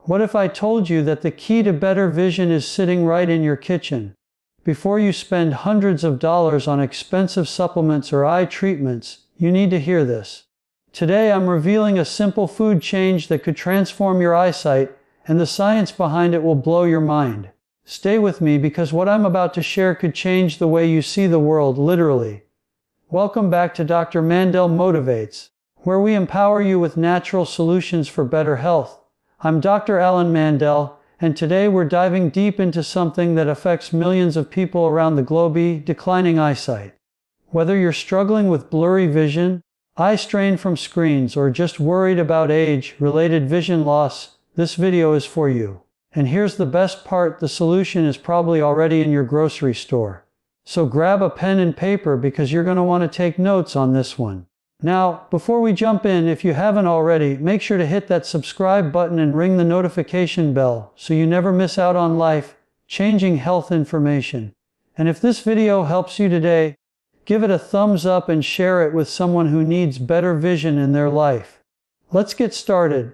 What if I told you that the key to better vision is sitting right in your kitchen? Before you spend hundreds of dollars on expensive supplements or eye treatments, you need to hear this. Today I'm revealing a simple food change that could transform your eyesight, and the science behind it will blow your mind. Stay with me because what I'm about to share could change the way you see the world, literally. Welcome back to Dr. Mandell Motivates, where we empower you with natural solutions for better health. I'm Dr. Alan Mandell, and today we're diving deep into something that affects millions of people around the globe: declining eyesight. Whether you're struggling with blurry vision, eye strain from screens, or just worried about age-related vision loss, this video is for you. And here's the best part: the solution is probably already in your grocery store. So grab a pen and paper because you're going to want to take notes on this one. Now, before we jump in, if you haven't already, make sure to hit that subscribe button and ring the notification bell so you never miss out on life-changing health information. And if this video helps you today, give it a thumbs up and share it with someone who needs better vision in their life. Let's get started.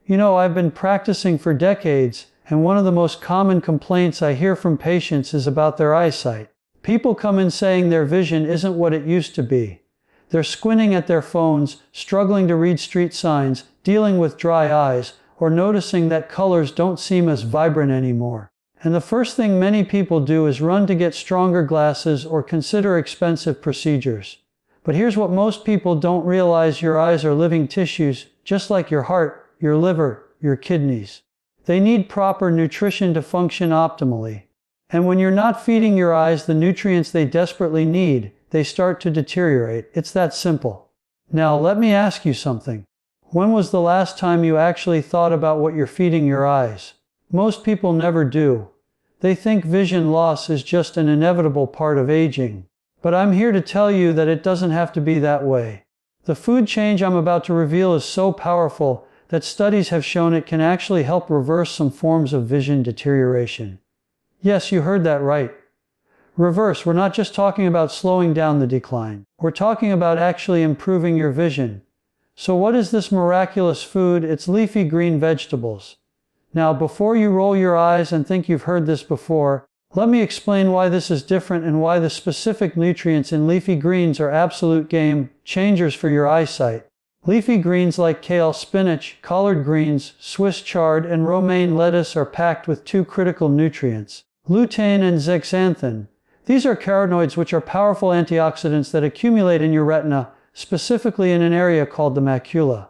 I've been practicing for decades, and one of the most common complaints I hear from patients is about their eyesight. People come in saying their vision isn't what it used to be. They're squinting at their phones, struggling to read street signs, dealing with dry eyes, or noticing that colors don't seem as vibrant anymore. And the first thing many people do is run to get stronger glasses or consider expensive procedures. But here's what most people don't realize: your eyes are living tissues, just like your heart, your liver, your kidneys. They need proper nutrition to function optimally. And when you're not feeding your eyes the nutrients they desperately need, they start to deteriorate. It's that simple. Now, let me ask you something. When was the last time you actually thought about what you're feeding your eyes? Most people never do. They think vision loss is just an inevitable part of aging. But I'm here to tell you that it doesn't have to be that way. The food change I'm about to reveal is so powerful that studies have shown it can actually help reverse some forms of vision deterioration. Yes, you heard that right. Reverse. We're not just talking about slowing down the decline. We're talking about actually improving your vision. So what is this miraculous food? It's leafy green vegetables. Now, before you roll your eyes and think you've heard this before, let me explain why this is different and why the specific nutrients in leafy greens are absolute game changers for your eyesight. Leafy greens like kale, spinach, collard greens, Swiss chard, and romaine lettuce are packed with two critical nutrients: lutein and zeaxanthin. These are carotenoids, which are powerful antioxidants that accumulate in your retina, specifically in an area called the macula.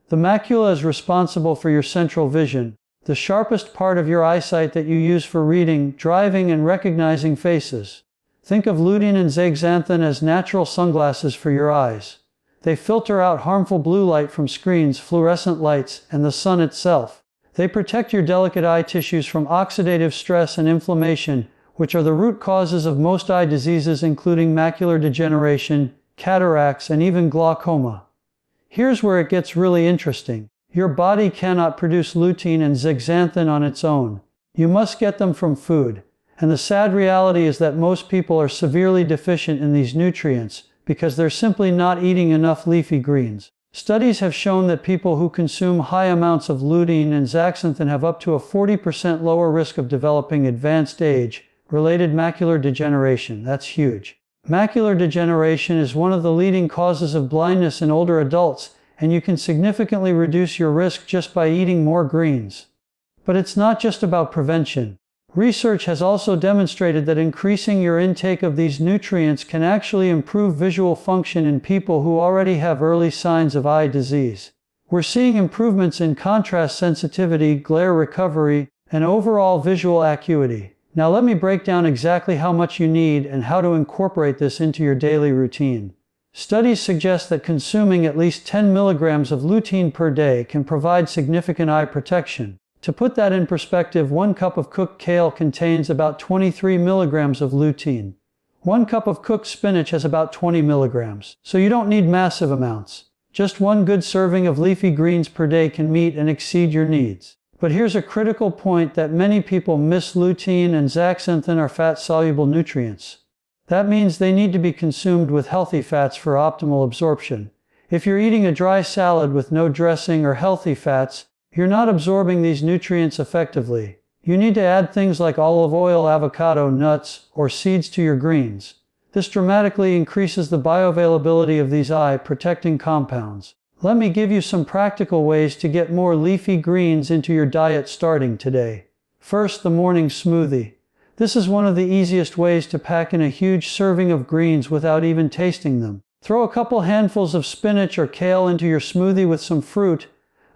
The macula is responsible for your central vision, the sharpest part of your eyesight that you use for reading, driving, and recognizing faces. Think of lutein and zeaxanthin as natural sunglasses for your eyes. They filter out harmful blue light from screens, fluorescent lights, and the sun itself. They protect your delicate eye tissues from oxidative stress and inflammation, which are the root causes of most eye diseases, including macular degeneration, cataracts, and even glaucoma. Here's where it gets really interesting. Your body cannot produce lutein and zeaxanthin on its own. You must get them from food. And the sad reality is that most people are severely deficient in these nutrients because they're simply not eating enough leafy greens. Studies have shown that people who consume high amounts of lutein and zeaxanthin have up to a 40% lower risk of developing advanced age-related macular degeneration. That's huge. Macular degeneration is one of the leading causes of blindness in older adults, and you can significantly reduce your risk just by eating more greens. But it's not just about prevention. Research has also demonstrated that increasing your intake of these nutrients can actually improve visual function in people who already have early signs of eye disease. We're seeing improvements in contrast sensitivity, glare recovery, and overall visual acuity. Now let me break down exactly how much you need and how to incorporate this into your daily routine. Studies suggest that consuming at least 10 milligrams of lutein per day can provide significant eye protection. To put that in perspective, 1 cup of cooked kale contains about 23 milligrams of lutein. 1 cup of cooked spinach has about 20 milligrams. So you don't need massive amounts. Just one good serving of leafy greens per day can meet and exceed your needs. But here's a critical point that many people miss: lutein and zeaxanthin are fat-soluble nutrients. That means they need to be consumed with healthy fats for optimal absorption. If you're eating a dry salad with no dressing or healthy fats, you're not absorbing these nutrients effectively. You need to add things like olive oil, avocado, nuts, or seeds to your greens. This dramatically increases the bioavailability of these eye-protecting compounds. Let me give you some practical ways to get more leafy greens into your diet starting today. First, the morning smoothie. This is one of the easiest ways to pack in a huge serving of greens without even tasting them. Throw a couple handfuls of spinach or kale into your smoothie with some fruit,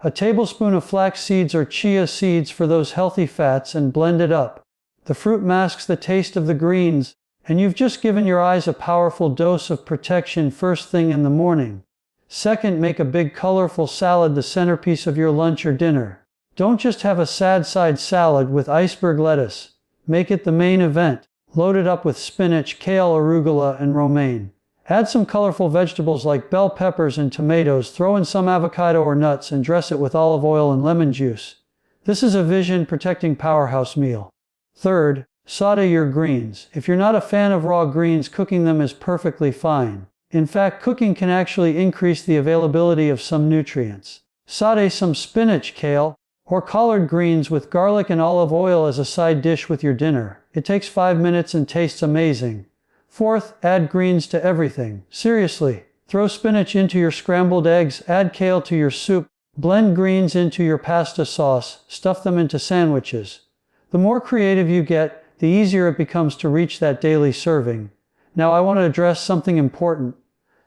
a tablespoon of flax seeds or chia seeds for those healthy fats, and blend it up. The fruit masks the taste of the greens, and you've just given your eyes a powerful dose of protection first thing in the morning. Second, make a big colorful salad the centerpiece of your lunch or dinner. Don't just have a sad side salad with iceberg lettuce. Make it the main event. Load it up with spinach, kale, arugula, and romaine. Add some colorful vegetables like bell peppers and tomatoes, throw in some avocado or nuts, and dress it with olive oil and lemon juice. This is a vision-protecting powerhouse meal. Third, saute your greens. If you're not a fan of raw greens, cooking them is perfectly fine. In fact, cooking can actually increase the availability of some nutrients. Saute some spinach, kale, or collard greens with garlic and olive oil as a side dish with your dinner. It takes 5 minutes and tastes amazing. Fourth, add greens to everything. Seriously, throw spinach into your scrambled eggs, add kale to your soup, blend greens into your pasta sauce, stuff them into sandwiches. The more creative you get, the easier it becomes to reach that daily serving. Now I want to address something important.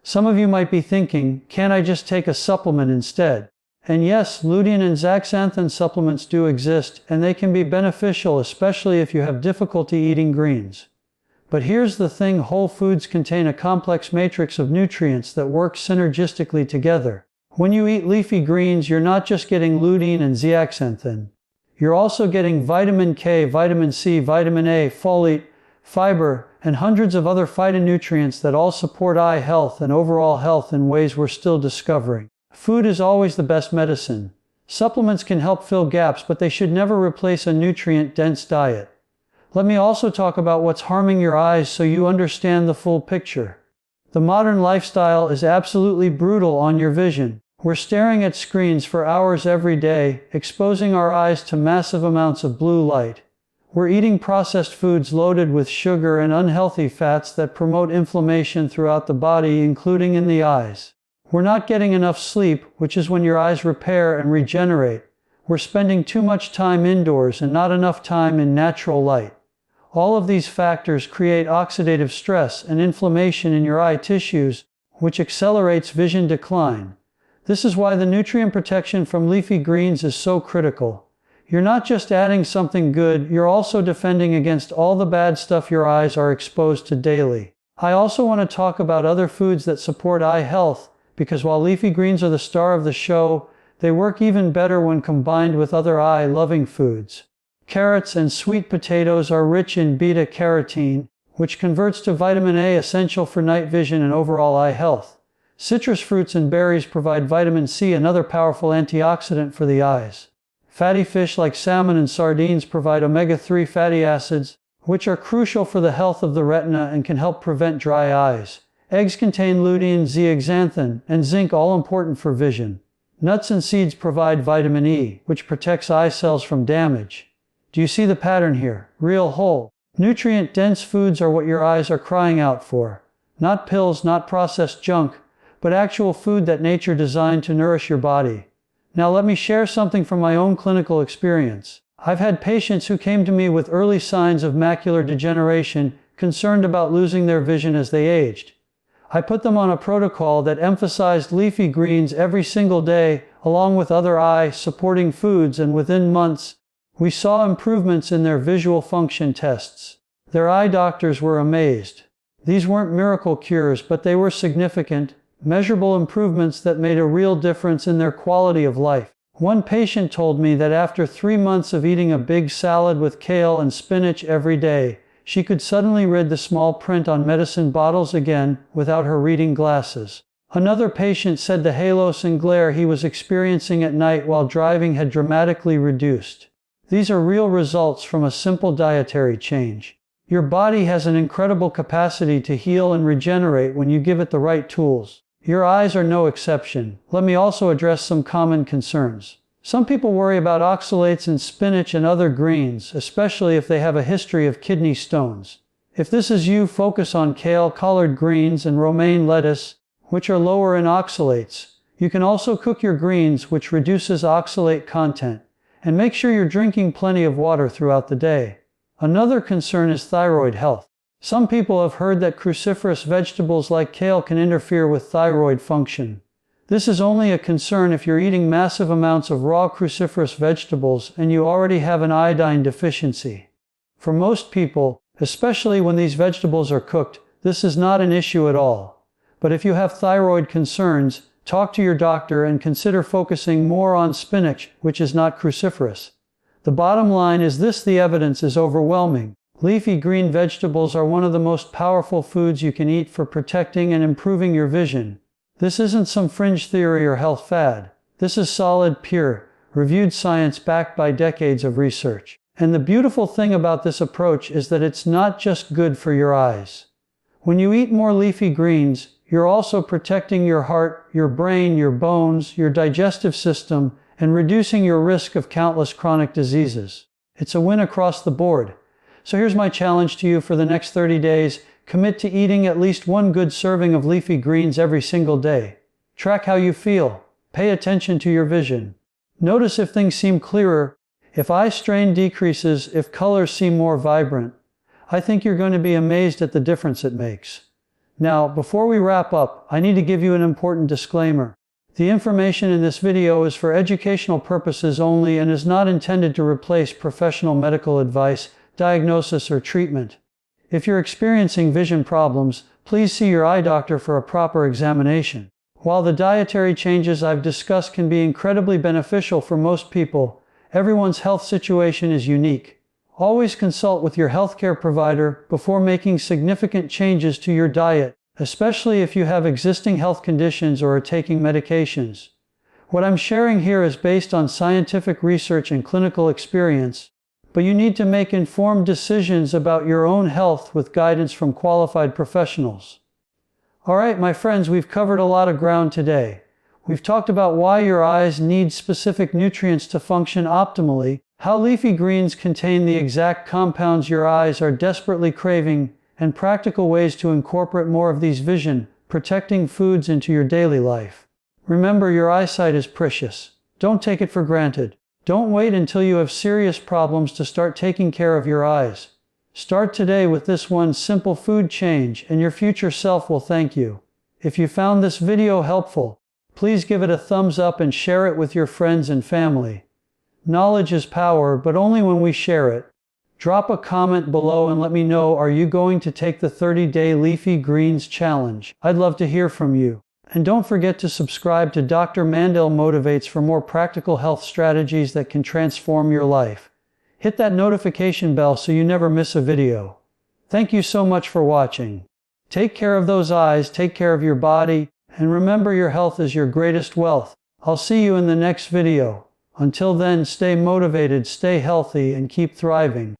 Some of you might be thinking, can't I just take a supplement instead? And yes, lutein and zeaxanthin supplements do exist, and they can be beneficial, especially if you have difficulty eating greens. But here's the thing, whole foods contain a complex matrix of nutrients that work synergistically together. When you eat leafy greens, you're not just getting lutein and zeaxanthin. You're also getting vitamin K, vitamin C, vitamin A, folate, fiber, and hundreds of other phytonutrients that all support eye health and overall health in ways we're still discovering. Food is always the best medicine. Supplements can help fill gaps, but they should never replace a nutrient-dense diet. Let me also talk about what's harming your eyes so you understand the full picture. The modern lifestyle is absolutely brutal on your vision. We're staring at screens for hours every day, exposing our eyes to massive amounts of blue light. We're eating processed foods loaded with sugar and unhealthy fats that promote inflammation throughout the body, including in the eyes. We're not getting enough sleep, which is when your eyes repair and regenerate. We're spending too much time indoors and not enough time in natural light. All of these factors create oxidative stress and inflammation in your eye tissues, which accelerates vision decline. This is why the nutrient protection from leafy greens is so critical. You're not just adding something good, you're also defending against all the bad stuff your eyes are exposed to daily. I also want to talk about other foods that support eye health, because while leafy greens are the star of the show, they work even better when combined with other eye-loving foods. Carrots and sweet potatoes are rich in beta-carotene, which converts to vitamin A, essential for night vision and overall eye health. Citrus fruits and berries provide vitamin C, another powerful antioxidant for the eyes. Fatty fish like salmon and sardines provide omega-3 fatty acids, which are crucial for the health of the retina and can help prevent dry eyes. Eggs contain lutein, zeaxanthin, and zinc, all important for vision. Nuts and seeds provide vitamin E, which protects eye cells from damage. Do you see the pattern here? Real whole, nutrient-dense foods are what your eyes are crying out for. Not pills, not processed junk, but actual food that nature designed to nourish your body. Now let me share something from my own clinical experience. I've had patients who came to me with early signs of macular degeneration, concerned about losing their vision as they aged. I put them on a protocol that emphasized leafy greens every single day, along with other eye-supporting foods, and within months, we saw improvements in their visual function tests. Their eye doctors were amazed. These weren't miracle cures, but they were significant, measurable improvements that made a real difference in their quality of life. One patient told me that after 3 months of eating a big salad with kale and spinach every day, she could suddenly read the small print on medicine bottles again without her reading glasses. Another patient said the halos and glare he was experiencing at night while driving had dramatically reduced. These are real results from a simple dietary change. Your body has an incredible capacity to heal and regenerate when you give it the right tools. Your eyes are no exception. Let me also address some common concerns. Some people worry about oxalates in spinach and other greens, especially if they have a history of kidney stones. If this is you, focus on kale, collard greens, and romaine lettuce, which are lower in oxalates. You can also cook your greens, which reduces oxalate content, and make sure you're drinking plenty of water throughout the day. Another concern is thyroid health. Some people have heard that cruciferous vegetables like kale can interfere with thyroid function. This is only a concern if you're eating massive amounts of raw cruciferous vegetables and you already have an iodine deficiency. For most people, especially when these vegetables are cooked, this is not an issue at all. But if you have thyroid concerns, talk to your doctor and consider focusing more on spinach, which is not cruciferous. The bottom line is this: the evidence is overwhelming. Leafy green vegetables are one of the most powerful foods you can eat for protecting and improving your vision. This isn't some fringe theory or health fad. This is solid, pure, reviewed science backed by decades of research. And the beautiful thing about this approach is that it's not just good for your eyes. When you eat more leafy greens, you're also protecting your heart, your brain, your bones, your digestive system, and reducing your risk of countless chronic diseases. It's a win across the board. So here's my challenge to you for the next 30 days. Commit to eating at least one good serving of leafy greens every single day. Track how you feel. Pay attention to your vision. Notice if things seem clearer, if eye strain decreases, if colors seem more vibrant. I think you're going to be amazed at the difference it makes. Now, before we wrap up, I need to give you an important disclaimer. The information in this video is for educational purposes only and is not intended to replace professional medical advice, diagnosis, or treatment. If you're experiencing vision problems, please see your eye doctor for a proper examination. While the dietary changes I've discussed can be incredibly beneficial for most people, everyone's health situation is unique. Always consult with your healthcare provider before making significant changes to your diet, especially if you have existing health conditions or are taking medications. What I'm sharing here is based on scientific research and clinical experience, but you need to make informed decisions about your own health with guidance from qualified professionals. Alright, my friends, we've covered a lot of ground today. We've talked about why your eyes need specific nutrients to function optimally, how leafy greens contain the exact compounds your eyes are desperately craving, and practical ways to incorporate more of these vision-protecting foods into your daily life. Remember, your eyesight is precious. Don't take it for granted. Don't wait until you have serious problems to start taking care of your eyes. Start today with this one simple food change, and your future self will thank you. If you found this video helpful, please give it a thumbs up and share it with your friends and family. Knowledge is power, but only when we share it. Drop a comment below and let me know, are you going to take the 30-day leafy greens challenge? I'd love to hear from you. And don't forget to subscribe to Dr. Mandell Motivates for more practical health strategies that can transform your life. Hit that notification bell so you never miss a video. Thank you so much for watching. Take care of those eyes, take care of your body, and remember, your health is your greatest wealth. I'll see you in the next video. Until then, stay motivated, stay healthy, and keep thriving.